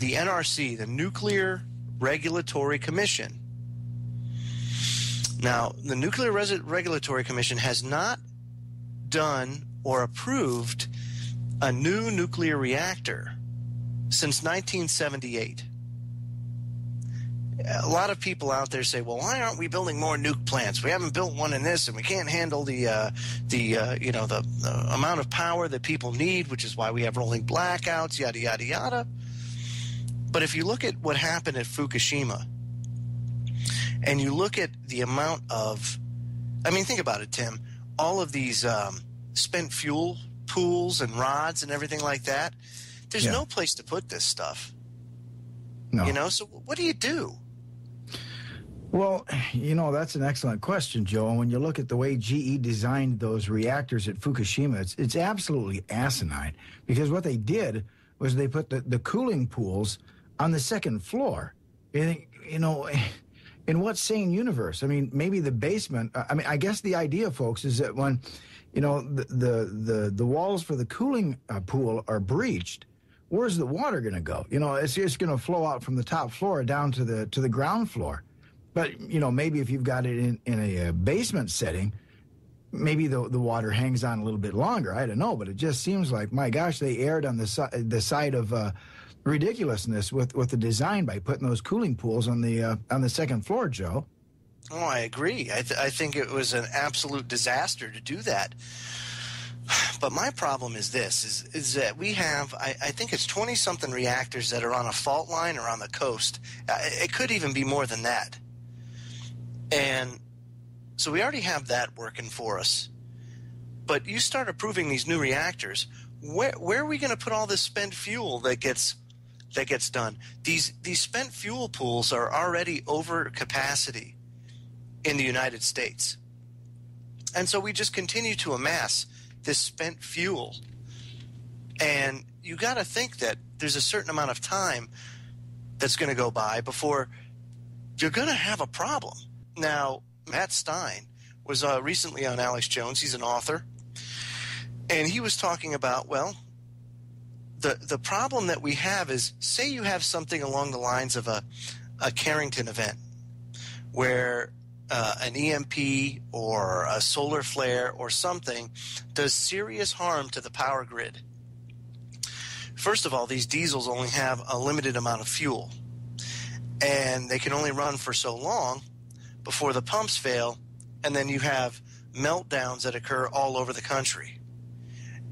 the NRC, the Nuclear Regulatory Commission. Now, the Nuclear Regulatory Commission has not done or approved a new nuclear reactor since 1978. A lot of people out there say, well, why aren't we building more nuke plants? We haven't built one in this, and we can't handle the amount of power that people need, which is why we have rolling blackouts, yada, yada, yada. But if you look at what happened at Fukushima, and you look at the amount of, I mean, think about it, Tim, all of these spent fuel pools and rods and everything like that, there's no place to put this stuff. No. You know, so what do you do? Well, you know, that's an excellent question, Joe. And when you look at the way GE designed those reactors at Fukushima, it's absolutely asinine. Because what they did was they put the cooling pools on the second floor. You know, in what sane universe? I mean, maybe the basement. I mean, I guess the idea, folks, is that when, you know, the walls for the cooling pool are breached, where's the water going to go? You know, it's just going to flow out from the top floor down to the ground floor. But, you know, maybe if you've got it in a basement setting, maybe the water hangs on a little bit longer. I don't know, but it just seems like, my gosh, they erred on the side of ridiculousness with the design by putting those cooling pools on the second floor, Joe. Oh, I agree. I think it was an absolute disaster to do that. But my problem is this, is that we have, I think it's 20-something reactors that are on a fault line or on the coast. It could even be more than that. And so we already have that working for us. But you start approving these new reactors, where are we going to put all this spent fuel that gets done? These spent fuel pools are already over capacity in the United States. And so we just continue to amass this spent fuel. And you got to think that there's a certain amount of time that's going to go by before you're going to have a problem. Now, Matt Stein was recently on Alex Jones. He's an author. And he was talking about, well, the problem that we have is, say you have something along the lines of a Carrington event where an EMP or a solar flare or something does serious harm to the power grid. First of all, these diesels only have a limited amount of fuel, and they can only run for so long before the pumps fail, and then you have meltdowns that occur all over the country.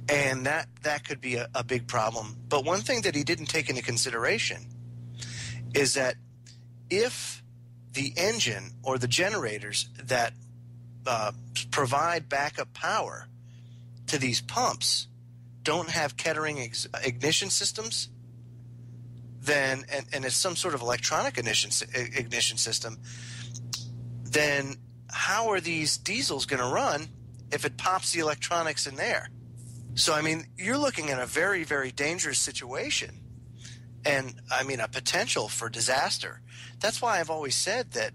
And that could be a big problem. But one thing that he didn't take into consideration is that if the engine or the generators that provide backup power to these pumps don't have Kettering ignition systems, then and it's some sort of electronic ignition system, then how are these diesels going to run if it pops the electronics in there? So, I mean, you're looking at a very, very dangerous situation and, I mean, a potential for disaster. That's why I've always said that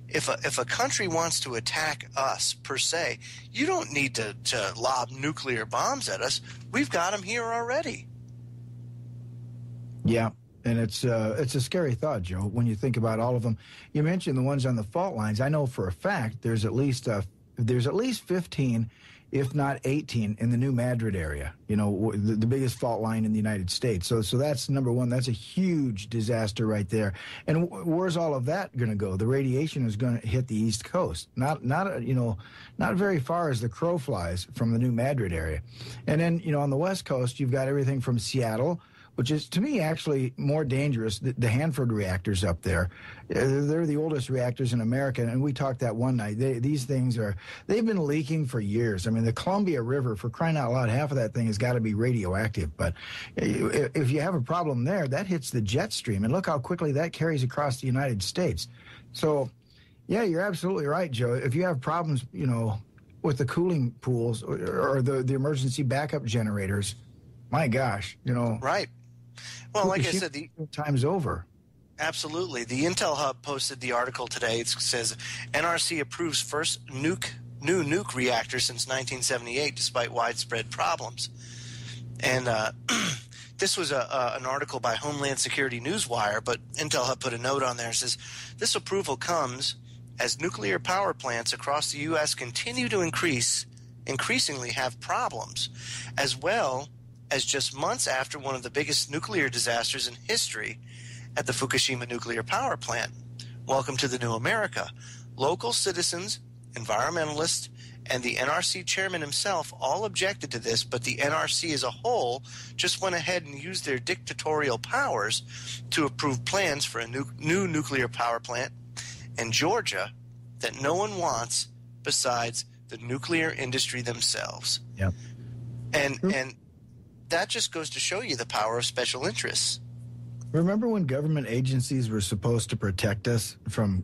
if a country wants to attack us, per se, you don't need to lob nuclear bombs at us. We've got them here already. Yeah. And it's a scary thought, Joe, when you think about all of them. You mentioned the ones on the fault lines. I know for a fact there's at least 15, if not 18, in the New Madrid area. You know, the biggest fault line in the United States. So that's number one. That's a huge disaster right there. And where's all of that going to go? The radiation is going to hit the East Coast. Not very far as the crow flies from the New Madrid area. And then, you know, on the West Coast, you've got everything from Seattle, which is, to me, actually more dangerous. The Hanford reactors up there, they're the oldest reactors in America, and we talked that one night. These things they've been leaking for years. I mean, the Columbia River, for crying out loud, half of that thing has got to be radioactive. But if you have a problem there, that hits the jet stream, and look how quickly that carries across the United States. So, yeah, you're absolutely right, Joe. If you have problems, you know, with the cooling pools or the emergency backup generators, my gosh, you know. Right. Well, like I said, the time's over. Absolutely. The Intel Hub posted the article today. It says NRC approves first new nuke reactor since 1978 despite widespread problems. And this was an article by Homeland Security Newswire, but Intel had put a note on there. It says, this approval comes as nuclear power plants across the U.S. continue to increasingly have problems, as well as just months after one of the biggest nuclear disasters in history at the Fukushima nuclear power plant. Welcome to the new America. Local citizens, environmentalists, and the NRC chairman himself all objected to this, but the NRC as a whole just went ahead and used their dictatorial powers to approve plans for a new nuclear power plant in Georgia that no one wants besides the nuclear industry themselves. Yep. And that just goes to show you the power of special interests. Remember when government agencies were supposed to protect us from,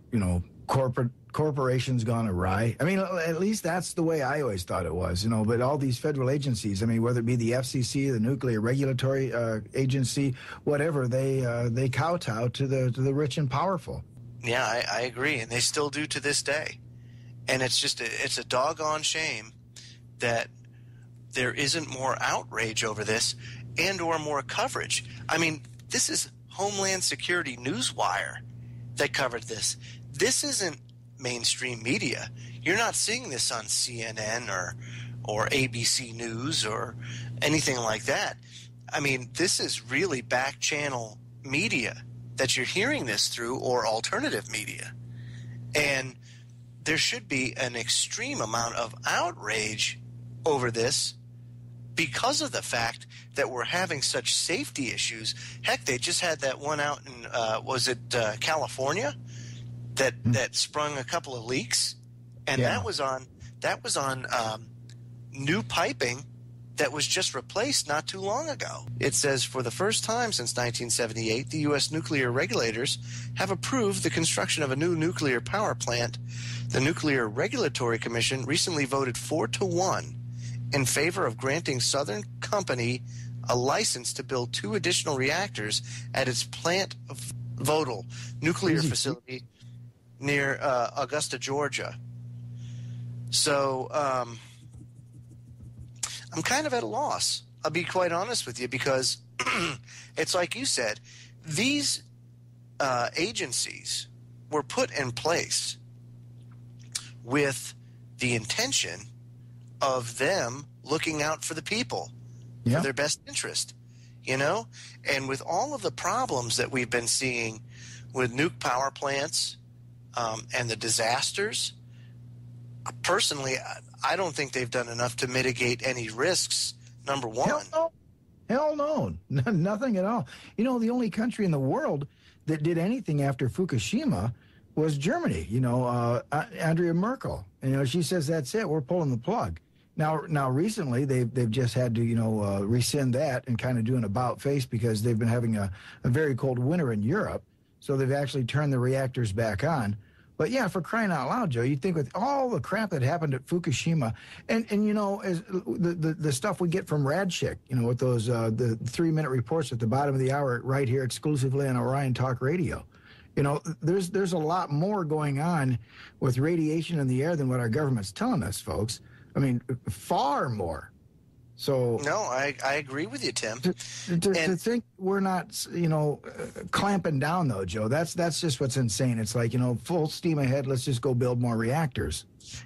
corporations gone awry? I mean, at least that's the way I always thought it was, but all these federal agencies, I mean, whether it be the FCC, the Nuclear Regulatory Agency, whatever, they kowtow to the rich and powerful. Yeah, I agree, and they still do to this day. And it's just it's a doggone shame that there isn't more outrage over this and or more coverage. I mean, this is Homeland Security Newswire that covered this. This isn't mainstream media. You're not seeing this on CNN or ABC News or anything like that. I mean, this is really back channel media that you're hearing this through, or alternative media. And there should be an extreme amount of outrage over this because of the fact that we're having such safety issues. Heck, they just had that one out in, California that sprung a couple of leaks, and Yeah. that was on new piping that was just replaced not too long ago. It says, for the first time since 1978, the U.S. nuclear regulators have approved the construction of a new nuclear power plant. The Nuclear Regulatory Commission recently voted 4-1 in favor of granting Southern Company a license to build 2 additional reactors at its Plant Vogtle nuclear facility near Augusta, Georgia. So I'm kind of at a loss. I'll be quite honest with you, because it's like you said, these agencies were put in place with the intention of them looking out for the people, for their best interest, And with all of the problems that we've been seeing with nuke power plants and the disasters, personally, I don't think they've done enough to mitigate any risks, number one. Hell no. Nothing at all. The only country in the world that did anything after Fukushima was Germany. Andrea Merkel. She says, that's it, we're pulling the plug. Now recently they've just had to rescind that and kind of do an about face, because they've been having a very cold winter in Europe, so they've actually turned the reactors back on. But yeah, for crying out loud, Joe, you'd think with all the crap that happened at Fukushima, and as the stuff we get from Radchick, with those the 3-minute reports at the bottom of the hour right here exclusively on Orion Talk Radio. There's a lot more going on with radiation in the air than what our government's telling us, folks. I mean, far more. So no, I agree with you, Tim. To think we're not, clamping down, though, Joe, that's just what's insane. It's like, full steam ahead, let's just go build more reactors.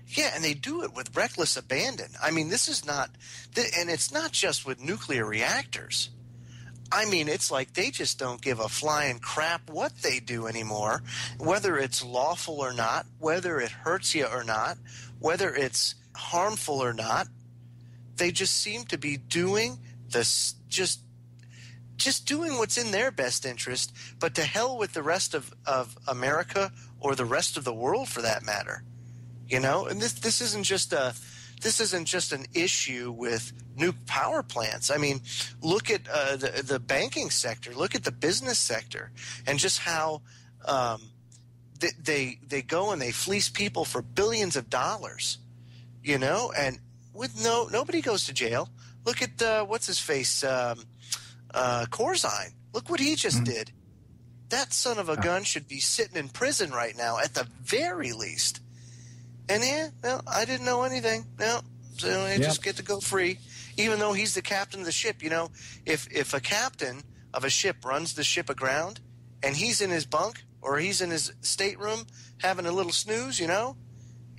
Yeah, and they do it with reckless abandon. I mean, this is not, and it's not just with nuclear reactors. I mean, it's like they just don't give a flying crap what they do anymore, whether it's lawful or not, whether it hurts you or not, whether it's harmful or not. They just seem to be doing this, just doing what's in their best interest, but to hell with the rest of America or the rest of the world for that matter. And this isn't just an issue with nuke power plants. I mean, look at the banking sector, look at the business sector, and just how they go and they fleece people for billions of dollars, and with nobody goes to jail. Look at what's his face, Corzine. Look what he just did. That son of a gun should be sitting in prison right now, at the very least. And I didn't know anything. No, So they just get to go free, even though he's the captain of the ship. You know, if a captain of a ship runs the ship aground and he's in his bunk or he's in his stateroom having a little snooze, you know,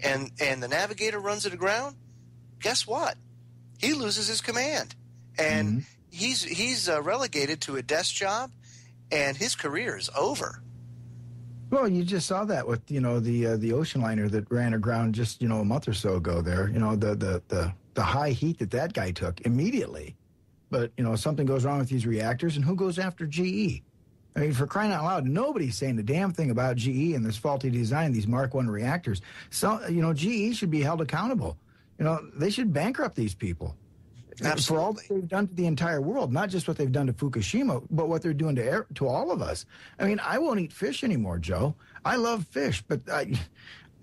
and the navigator runs it aground, guess what? He loses his command. And he's relegated to a desk job, and his career is over. Well, you just saw that with, you know, the ocean liner that ran aground just, you know, a month or so ago there. You know, the high heat that guy took immediately. But, you know, something goes wrong with these reactors, and who goes after GE? I mean, for crying out loud, nobody's saying a damn thing about GE and this faulty design, these Mark I reactors. So, you know, GE should be held accountable. You know, they should bankrupt these people. Absolutely. For all that they've done to the entire world, not just what they've done to Fukushima, but what they're doing to all of us. I mean, I won't eat fish anymore, Joe. I love fish, but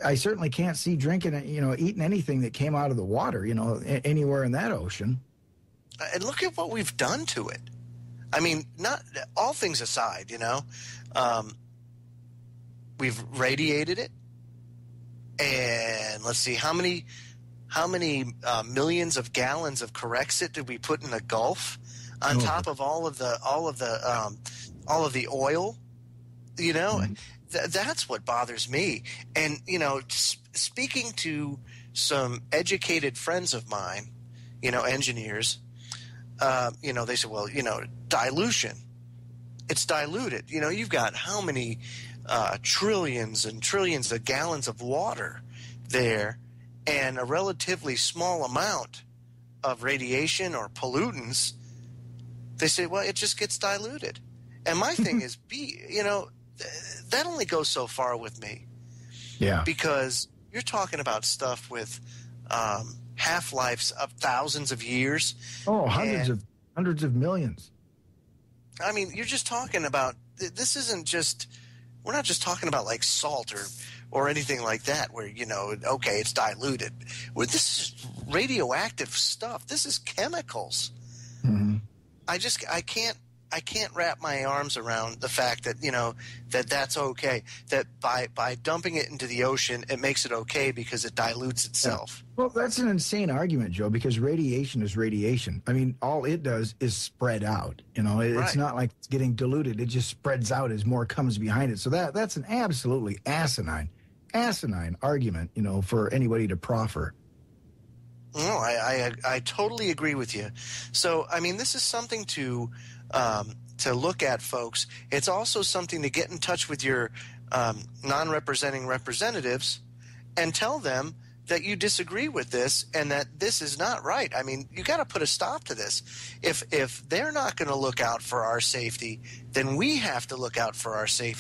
I certainly can't see drinking, you know, eating anything that came out of the water, you know, anywhere in that ocean. And look at what we've done to it. I mean, not all things aside, you know, we've radiated it, and let's see how many millions of gallons of Corexit did we put in the Gulf on top of all of the oil, you know. That's what bothers me. And, you know, speaking to some educated friends of mine, you know, engineers, you know, they said, well, you know, dilution, it's diluted. You know, you've got how many trillions and trillions of gallons of water there, and a relatively small amount of radiation or pollutants. They say, well, it just gets diluted. And my thing is, you know, that only goes so far with me. Yeah. Because you're talking about stuff with half-lives of thousands of years. Oh, hundreds of millions. I mean, you're just talking about, this isn't just, we're not just talking about like salt or anything like that where, you know, okay, it's diluted. Well, this is radioactive stuff. This is chemicals. I can't wrap my arms around the fact that, you know, that's okay. That by dumping it into the ocean, it makes it okay because it dilutes itself. Well, that's an insane argument, Joe, because radiation is radiation. I mean, all it does is spread out. You know, it's not like it's getting diluted. It just spreads out as more comes behind it. So that's an absolutely asinine argument, you know, for anybody to proffer. No, I totally agree with you. So, I mean, this is something to look at, folks. It's also something to get in touch with your non-representing representatives and tell them that you disagree with this and that this is not right. I mean, you got to put a stop to this. If they're not going to look out for our safety, then we have to look out for our safety.